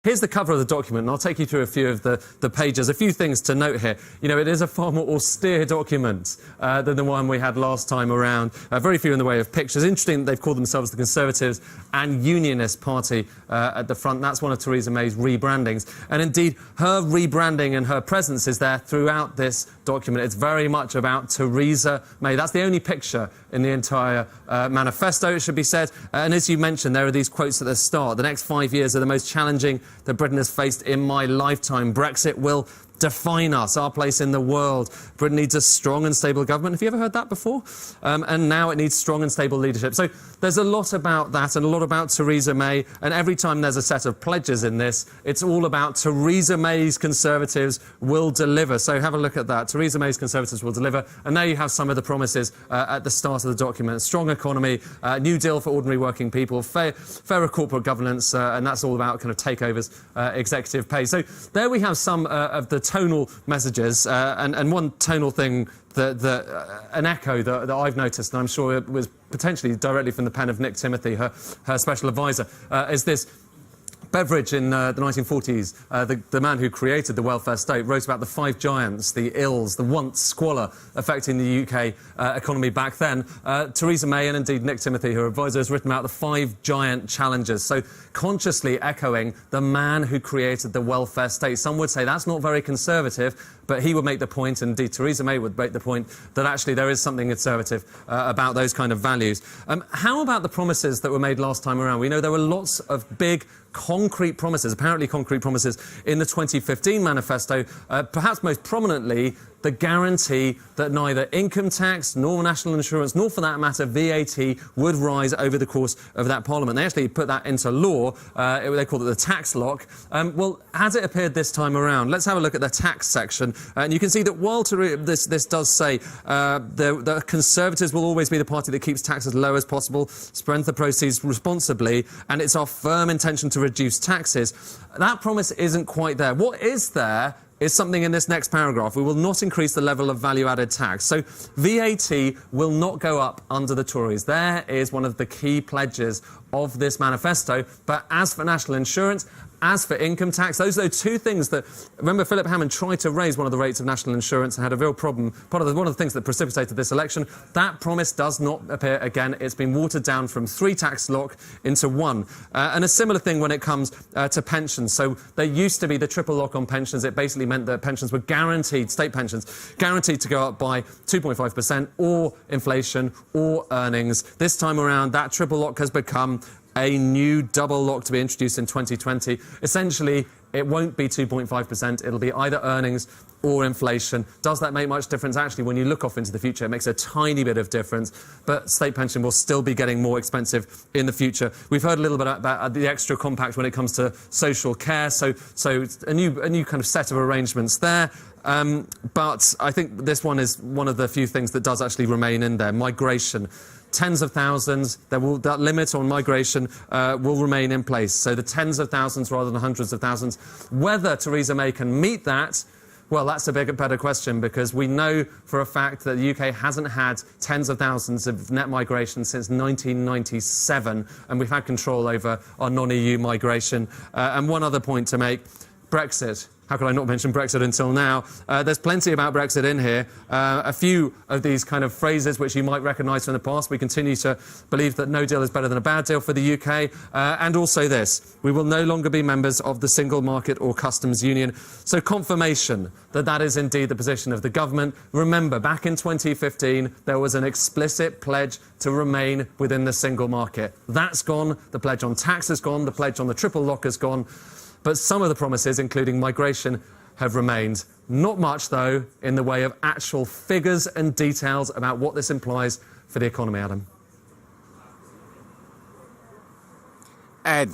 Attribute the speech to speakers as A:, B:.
A: Here's the cover of the document, and I'll take you through a few of the pages. A few things to note here. You know, it is a far more austere document than the one we had last time around. Very few in the way of pictures. Interesting that they've called themselves the Conservatives and Unionist Party at the front. That's one of Theresa May's rebrandings. And indeed, her rebranding and her presence is there throughout this document. It's very much about Theresa May. That's the only picture in the entire manifesto, it should be said. And as you mentioned, there are these quotes at the start. The next 5 years are the most challenging that Britain has faced in my lifetime. Brexit will define us, our place in the world. Britain needs a strong and stable government. Have you ever heard that before? And now it needs strong and stable leadership. So there's a lot about that and a lot about Theresa May. And every time there's a set of pledges in this, it's all about Theresa May's Conservatives will deliver. So have a look at that. Theresa May's Conservatives will deliver. And there you have some of the promises at the start of the document. Strong economy, new deal for ordinary working people, fairer corporate governance, and that's all about kind of takeovers, executive pay. So there we have some of the tonal messages, and one tonal thing, an echo that I've noticed, and I'm sure it was potentially directly from the pen of Nick Timothy, her special advisor, is this. Beveridge in the 1940s, the man who created the welfare state, wrote about the five giants, the ills, the want, squalor affecting the UK economy back then. Theresa May and indeed Nick Timothy, her advisor, has written about the five giant challenges. So consciously echoing the man who created the welfare state. Some would say that's not very conservative, but he would make the point, and indeed Theresa May would make the point, that actually there is something conservative about those kind of values. How about the promises that were made last time around? We know there were lots of big concrete promises, apparently concrete promises, in the 2015 manifesto, perhaps most prominently the guarantee that neither income tax nor national insurance, nor for that matter VAT, would rise over the course of that parliament. They actually put that into law. They called it the tax lock. Well, has it appeared this time around? Let's have a look at the tax section. And you can see that while this does say the Conservatives will always be the party that keeps taxes low as possible, spend the proceeds responsibly, and it's our firm intention to reduce taxes, that promise isn't quite there. What is there is something in this next paragraph. We will not increase the level of value-added tax. So VAT will not go up under the Tories. There is one of the key pledges of this manifesto. But as for national insurance, as for income tax, those are two things that... Remember, Philip Hammond tried to raise one of the rates of national insurance and had a real problem. One of the things that precipitated this election. That promise does not appear again. It's been watered down from 3 tax lock into 1. And a similar thing when it comes to pensions. So there used to be the triple lock on pensions. It basically meant that pensions were guaranteed, state pensions, guaranteed to go up by 2.5% or inflation or earnings. This time around, that triple lock has become a new double lock to be introduced in 2020. Essentially, it won't be 2.5%. It'll be either earnings or inflation. Does that make much difference? Actually, when you look off into the future, it makes a tiny bit of difference, but state pension will still be getting more expensive in the future. We've heard a little bit about the extra compact when it comes to social care, so a new kind of set of arrangements there. But I think this one is one of the few things that does actually remain in there. Migration. Tens of thousands, that limit on migration will remain in place. So the tens of thousands rather than hundreds of thousands. Whether Theresa May can meet that, well, that's a better question, because we know for a fact that the UK hasn't had tens of thousands of net migration since 1997, and we've had control over our non-EU migration. And one other point to make, Brexit. How could I not mention Brexit until now? There's plenty about Brexit in here. A few of these kind of phrases which you might recognise from the past. We continue to believe that no deal is better than a bad deal for the UK. And also this, we will no longer be members of the single market or customs union. So confirmation that that is indeed the position of the government. Remember, back in 2015, there was an explicit pledge to remain within the single market. That's gone. The pledge on tax has gone. The pledge on the triple lock has gone. But some of the promises, including migration, have remained. Not much, though, in the way of actual figures and details about what this implies for the economy, Adam.
B: Ed.